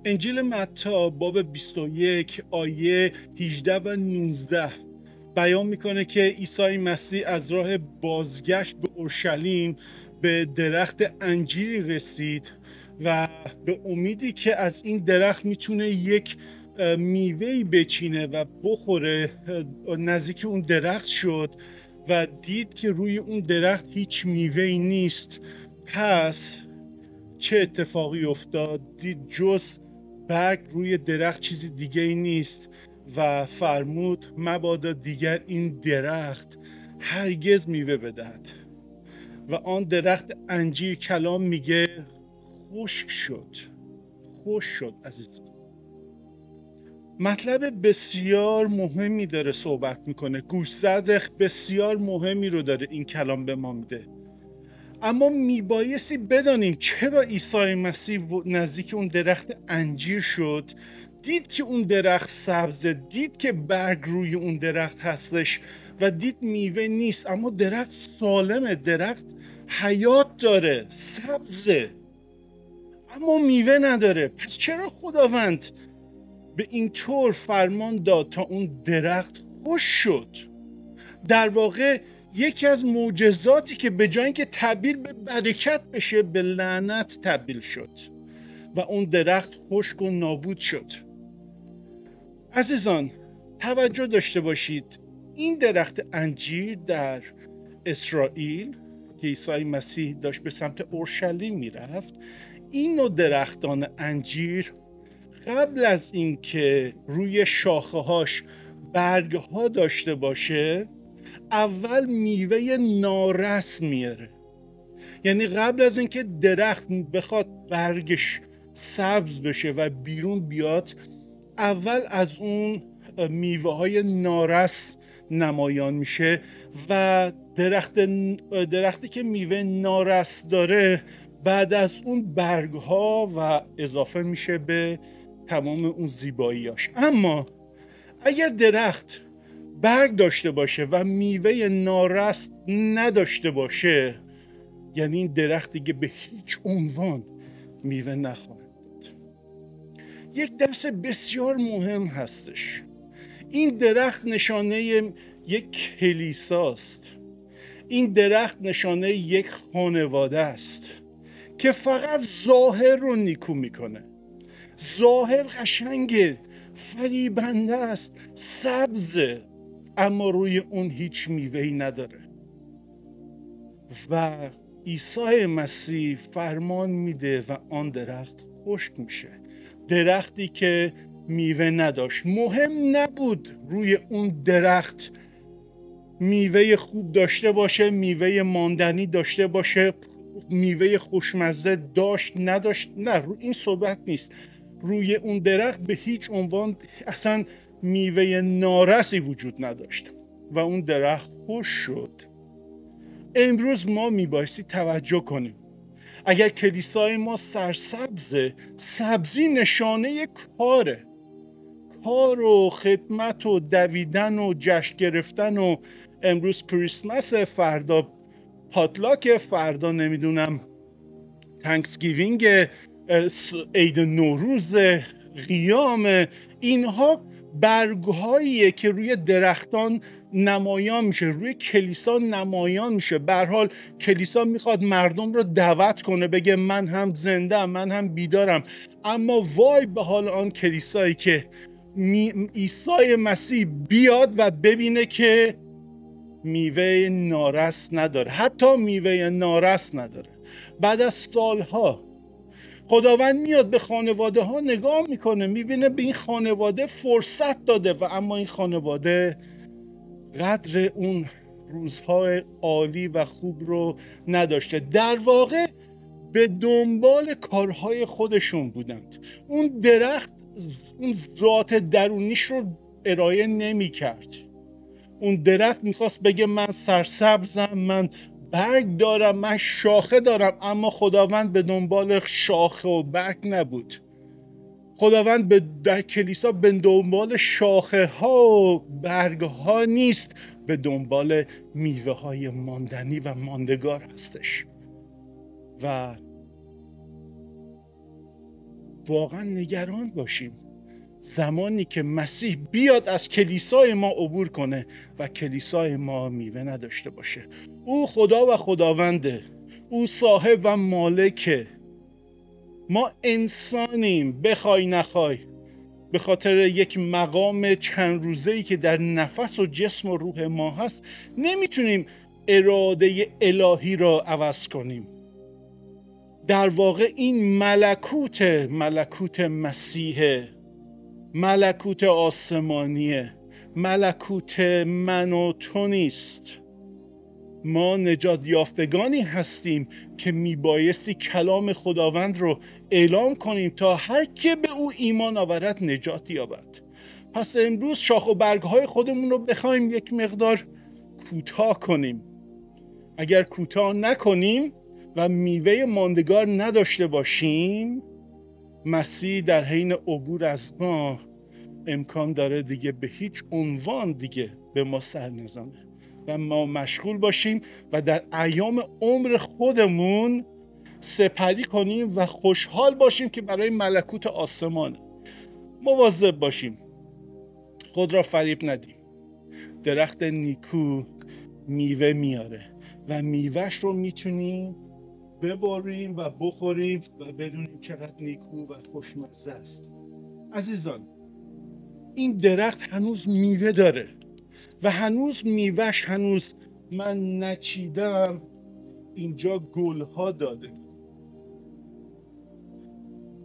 انجیل متی باب 21 آیه 18 و 19 بیان میکنه که عیسی مسیح از راه بازگشت به اورشلیم به درخت انجیری رسید و به امیدی که از این درخت میتونه یک میوهی بچینه و بخوره نزدیک اون درخت شد و دید که روی اون درخت هیچ میوهی نیست. پس چه اتفاقی افتاد؟ دید جز برگ روی درخت چیزی دیگه ای نیست و فرمود مبادا دیگر این درخت هرگز میوه بدهد. و آن درخت انجیر کلام میگه خشک شد. خشک شد عزیزان. مطلب بسیار مهمی داره صحبت میکنه، گوشزد بسیار مهمی رو داره این کلام به ما میده. اما میبایستی بدانیم چرا عیسی مسیح نزدیک اون درخت انجیر شد، دید که اون درخت سبزه، دید که برگ روی اون درخت هستش و دید میوه نیست، اما درخت سالمه، درخت حیات داره، سبزه، اما میوه نداره. پس چرا خداوند به این طور فرمان داد تا اون درخت خشک شد؟ در واقع یکی از معجزاتی که به جای اینکه تبدیل به برکت بشه به لعنت تبدیل شد و اون درخت خشک و نابود شد. عزیزان توجه داشته باشید، این درخت انجیر در اسرائیل که عیسی مسیح داشت به سمت اورشلیم میرفت، این نوع درختان انجیر قبل از اینکه روی شاخه هاش برگ ها داشته باشه اول میوه نارس میاره. یعنی قبل از اینکه درخت بخواد برگش سبز بشه و بیرون بیاد، اول از اون میوه های نارس نمایان میشه و درختی که میوه نارس داره بعد از اون برگ ها و اضافه میشه به تمام اون زیباییاش. اما اگر درخت برگ داشته باشه و میوه نارس نداشته باشه، یعنی این درخت دیگه به هیچ عنوان میوه نخواهد داد. یک درس بسیار مهم هستش. این درخت نشانه یک کلیساست. این درخت نشانه یک خانواده است که فقط ظاهر رو نیکو میکنه. ظاهر قشنگه، فریبنده است، سبزه، اما روی اون هیچ میوه‌ای نداره. و عیسی مسیح فرمان میده و آن درخت خشک میشه. درختی که میوه نداشت. مهم نبود روی اون درخت میوه خوب داشته باشه، میوه ماندنی داشته باشه، میوه خوشمزه داشت نداشت، نه، این صحبت نیست. روی اون درخت به هیچ عنوان اصلا میوه نارسی وجود نداشت و اون درخت خشک شد. امروز ما میبایستی توجه کنیم. اگر کلیسای ما سرسبزه، سبزی نشانه کاره، کار و خدمت و دویدن و جشن گرفتن و امروز کریسمس، فردا پاتلاک، فردا نمیدونم تانکسگیوینگ، عید نوروز، قیام، اینها برگهاییه که روی درختان نمایان میشه، روی کلیسا نمایان میشه. به هر حال کلیسا میخواد مردم رو دعوت کنه، بگه من هم زنده‌ام، من هم بیدارم. اما وای به حال آن کلیسایی که عیسی مسیح بیاد و ببینه که میوه نارس نداره، حتی میوه نارس نداره. بعد از سالها خداوند میاد به خانواده ها نگاه میکنه، میبینه به این خانواده فرصت داده و اما این خانواده قدر اون روزهای عالی و خوب رو نداشته. در واقع به دنبال کارهای خودشون بودند. اون درخت اون ذات درونیش رو ارائه نمی کرد. اون درخت میخواست بگه من سرسبزم، من برگ دارم، من شاخه دارم، اما خداوند به دنبال شاخه و برگ نبود. خداوند در کلیسا به دنبال شاخه ها و برگ ها نیست، به دنبال میوه های ماندنی و ماندگار هستش. و واقعا نگران باشیم زمانی که مسیح بیاد از کلیسای ما عبور کنه و کلیسای ما میوه نداشته باشه. او خدا و خداونده، او صاحب و مالکه. ما انسانیم، بخوای نخوای، به خاطر یک مقام چند روزه‌ای که در نفس و جسم و روح ما هست نمیتونیم اراده الهی را عوض کنیم. در واقع این ملکوت مسیحه، ملکوت آسمانیه، ملکوت من و تو نیست. ما نجات یافتگانی هستیم که میبایستی کلام خداوند رو اعلام کنیم تا هر که به او ایمان آورد نجات یابد. پس امروز شاخ و برگهای خودمون رو بخوایم یک مقدار کوتاه کنیم. اگر کوتاه نکنیم و میوه ماندگار نداشته باشیم، مسیح در حین عبور از ما امکان داره دیگه به هیچ عنوان دیگه به ما سر نزنه و ما مشغول باشیم و در ایام عمر خودمون سپری کنیم و خوشحال باشیم که برای ملکوت آسمانه. مواظب باشیم، خود را فریب ندیم. درخت نیکو میوه میاره و میوهش رو میتونیم بباریم و بخوریم و بدونیم چقدر نیکو و خوشمزه است. عزیزان، این درخت هنوز میوه داره و هنوز میوهش من نچیدم. اینجا گلها داده،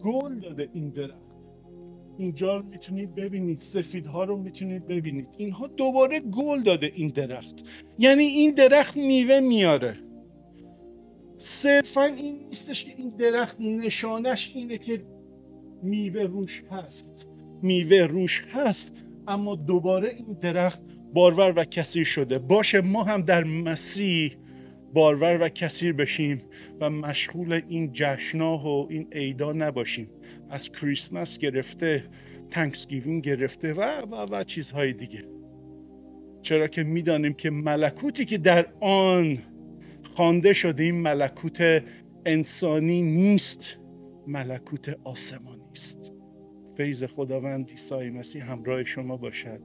گل داده این درخت. اینجا رو میتونید ببینید، سفیدها رو میتونید ببینید، اینها دوباره گل داده این درخت. یعنی این درخت میوه میاره. صرفا این نیستش که این درخت نشانش اینه که میوه روش هست، اما دوباره این درخت بارور و کثیر شده. باشه ما هم در مسیح بارور و کثیر بشیم و مشغول این جشن‌ها و این عیدا نباشیم، از کریسمس گرفته، تانکسگیوینگ گرفته و چیزهای دیگه. چرا که میدانیم که ملکوتی که در آن خوانده شده این ملکوت انسانی نیست، ملکوت آسمانی است. فیض خداوند عیسی مسیح همراه شما باشد.